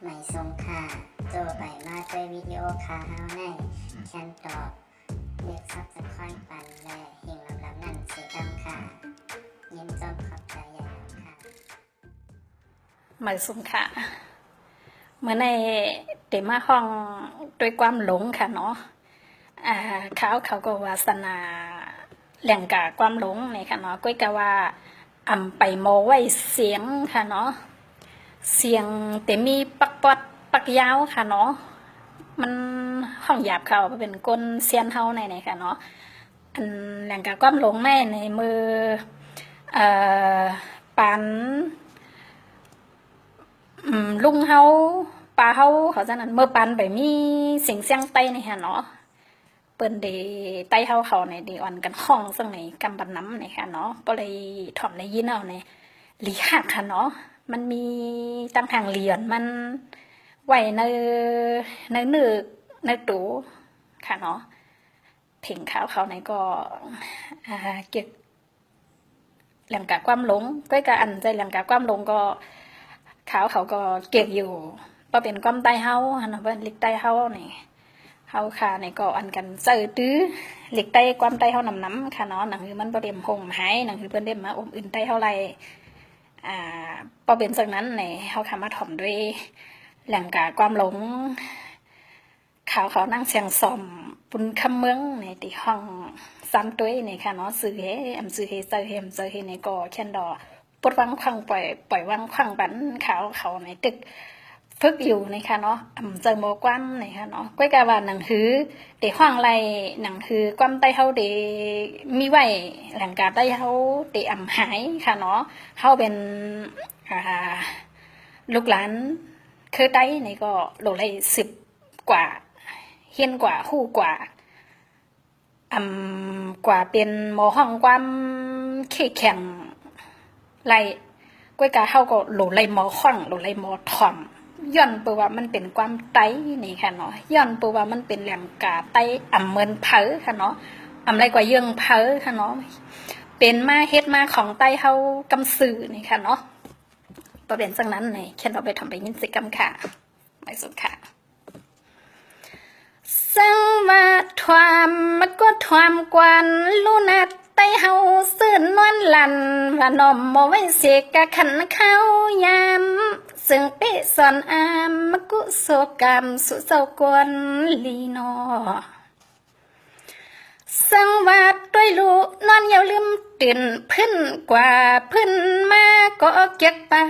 ไม่ทรงค่าโจไปมาด้วยวิดีโอคาเฮาในแคนตอบเรียกซับสไครป์ปันและหิ่งลำนั่นเสียดำค่ะยินจมขอบใจใหญ่ค่ะหมายสุมค่ะเมื่อในเดมาห้องด้วยความหลงค่ะเนาะเขาก็วาสนาแหล่งกาความหลงนี่ค่ะเนาะก้อยกะว่าไปโมไว้เสียงค่ะเนาะเสียงแต่มีปักปอดปักยาวค่ะเนาะมันห้องหยาบเขาเป็นก้นเสียนเฮาในค่ะเนาะอันแหล่งกาความหลงในมือปันลุงเฮาปลาเฮาเขาจะนั้นเมื่อปันไปมีเสียงเสียงไตนี่ค่ะเนาะเปิ้นเดไตเฮาเขาในเดอ่อนกันห้องซึ่งในกำบันน้ำนี่ค่ะเนาะก็เลยถอมในยินเอาในหลีหักค่ะเนาะมันมีตั้งทางเรียนมันไว้ในนึกในตูค่ะเนาะเพลงขาวเขาในก็เก็บแหล่งกะความหลงก็กะอันใจแหล่งกะความหลงก็เขาก็เก็บอยู่พอเป็นความใต้เฮาเนาะเป็นลิกใต้เฮานี่เฮาค่ะในก็อันกันเจอตื้อลิกใต้ความใต้เฮานำค่ะเนาะหนังคือมันบ่เต็มคงหายหนังคือเพิ่นเด้มาอมอื่นใต้เฮาไรพอเป็นจังนั้นในเฮาค่ะมาถ่อมด้วยแหล่งกะความหลงเขานั่งเสียงซ่อมปุนคำเมืองในที่ห้องซ้ำตัวนี่ค่ะเนาะซื้อเฮซื้อเฮเจอเฮในก็แค่นดอปดวังควังปล่อยวังควังบันเขาในตึกฝึกอยู่ในค่ะเนาะเจอโมกว้ามในค่ะเนาะก้อยกาว่าหนังหือเดห้องไรหนังหือกว้ามใต้เฮาเดมีไว้หลังกาใต้เฮาเดหายค่ะเนาะเฮาเป็นลูกหลานคือใต้นี่ก็โหลเลย10 กว่าเฮียนกว่าคู่กว่ากว่าเป็นหมอห้องความแข็งไรก้อยกาเฮาก็โหลเลยหมอข้องโหลเลยหมอถ่อมย้อนเปว่ามันเป็นความไตนี่ค่ะเนาะย้อนเปว่ามันเป็นแหลมกาไตเหมือนเผอค่ะเนาะไรกว่าเยื่องเผอค่ะเนาะเป็นมาเฮ็ดมาของไตเฮากำสื่อนี่ค่ะเนาะประเด็นจังนั้นนี่แค่เราไปทำไปยินสิกรรมค่ะไม่สุดค่ะสังว่าความมันก็ความกวนลูนัดไตเฮาซื่นนวลลันว่านอมบ่ไว้เสกกะขันเข้ายามซึ่งเปสอนอามมกุโสกรรมสุเศร้ากวนลีนอสังวาดด้วยลูนอนเยาลืมตื่นพื้นกว่าพื้นมาก็เก็บตา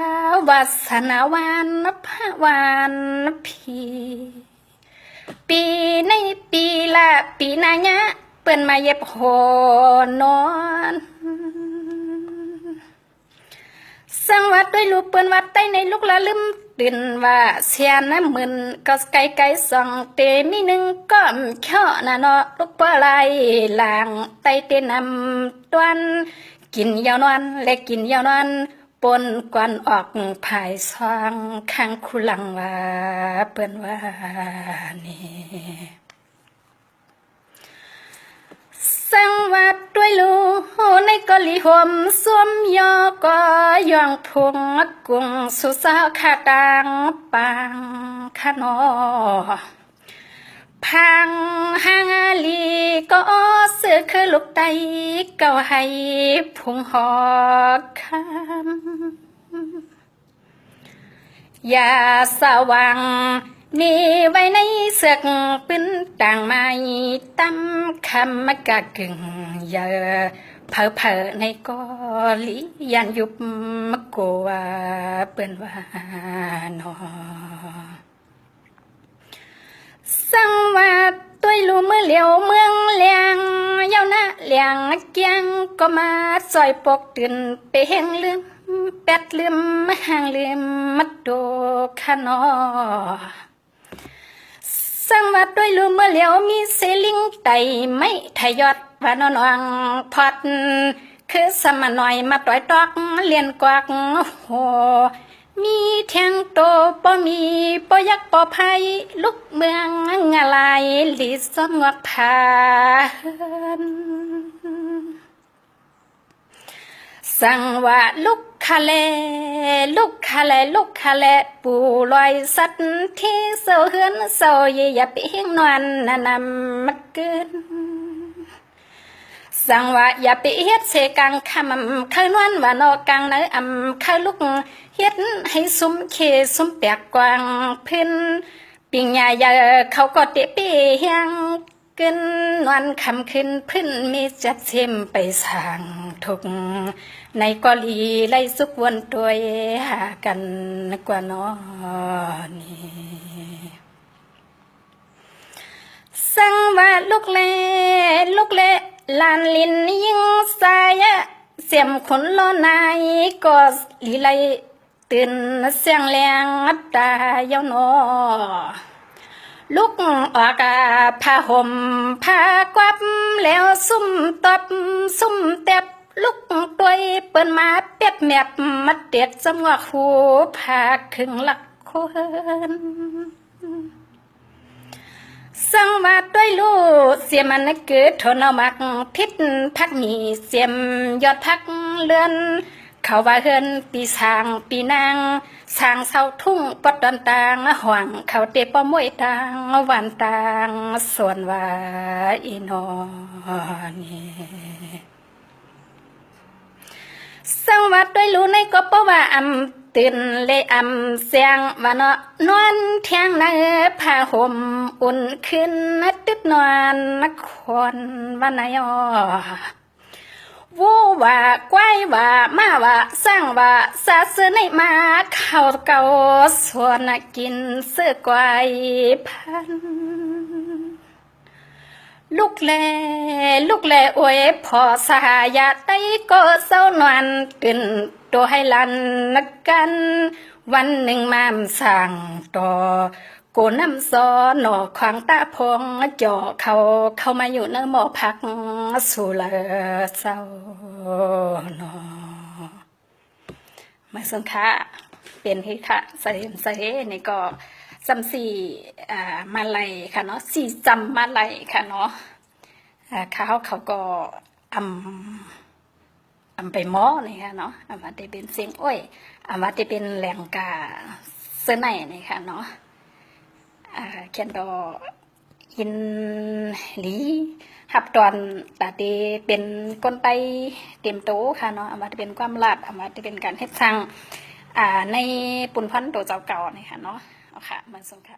วาสนาวานนภาวานพีปีในปีละปีนายะเปิ้นมาเย็บหอนอนสังวัดด้วยลูกเปิ้นวัดใต้ในลูกละลืมตื่นว่าเสียน้ำมึนก็ไกลส่องเตมีหนึ่งก็เข่อน่ะเนาะลูกปลายลางไต้เตนำตวนกินยาวนอนและกินยาวนอนปนกวนออกภายซองข้างคุลังว่าเปิ้นว่านี่สังวัดด้วยลูในกอลีหมสวมยอก็ย่องพงกุ้งสุสาวขาดังปังขนอพังหางลีก็เสือคือลูกไตเก่าให้พุงหอกคำอย่าสว่างนี่ไว้ในเสือกปืนต่างไม้ตั้มคำมะกะกึ่งอย่าเผอในกอลียันยุบมะกัวเปิ้นว่านอสังว่าตัวลูมือเหลียวเมืองเลียงเย้าหน้าเลียงเกียงก็มาซอยปกตื่นไปเฮงลืมแปดลืมห่างลืมมัดโดขนอสังวัดด้วยลูเมื่อเหลียวมีเซลิงไตไม่ทยอดว่านอนวังพอดคือสมหน่อยมาต่อยตอกเลียนกวักโหมีเทียงโตบ่มีบ่ยักบ่ไผลุกเมืองอะไรลิสงวกผา สั่งว่าลูกคาเลลูกคาเลลูกคาเลปูลอยสัตว์ที่เสาเฮือนเสาเยียบเฮงนวลนำมักเกินสั่งว่าอย่าไปเฮ็ดเสกังคำเคยนวลว่านอกังเนอเคยลุกเฮ็ดให้ซุ้มเคซุ้มแปกกวางพื้นปิงยาเขาก็เตะเปียงกึนนวลคำขึ้นพื้นมีจัดเซมไปสั่งทุกในกอลีไล่สุกวนตัวหากันกว่านอนี่สั่งว่าลูกเล่ลานลินยิงสายเสียมขนล้อนายก็ลีไลตื่นเสียงแรงตาเยาวนอลุกออกผ้าห่มผ้ากวับแล้วซุ่มตบซุ่มเต็บลุกตัวเปิ้นมาเปียบแมบมาเด็ดสมว่าหูผ้าครึ่งลักคนสังว่าด้วยลูกเสียมันเกิดทนเอามักพิษพักมีเสียมยอดพักเลือนเขาว่าเฮือนปีสางปีนางสางเสาทุ่งปดดอนตางห่วงเขาเตปมวยตางหวานตางส่วนว่าอีนอนี่สังว่าด้วยลูกในก็เพราะว่าตื่นเลยเสียงว่าเนาะนอนเที่ยงในผ้าห่มอุ่นขึ้นตึกนอนนักคนวันนายวูว่าควายว่ามาว่าสร้างว่าสาซื้อในมาข้าวเก่าส่วนกินเสื้อกวายพันลูกแลอวยพอสหายาไตก็เศร้านอนตื่นตัวให้ลันนักกันวันหนึ่งมามสั่งต่อโกน้ำซอหน่อขวางตาพงจ่อเข้ามาอยู่ในหม้อพักสู่เลเศร้าหนอมาสังค่ะเป็นที่ค่ะใส่นี่ก็จำสี่มาลัยค่ะเนาะสี่จำมาลัยค่ะเนาะเขาก็ไปหม้อนี่ค่ะเนาะว่าจะเป็นเสียงอ้อยว่าจะเป็นแหลงกาเสื้อในนี่ค่ะเนาะเขียนดอหินหลีหับตอนตาดีเป็นก้นไตเต็มโตค่ะเนาะว่าจะเป็นความลาดว่าจะเป็นการเฮ็ดสั่งในปุ่นพันตัวเจ้าเก่านี่ค่ะเนาะเอาค่ะมาส่งค่ะ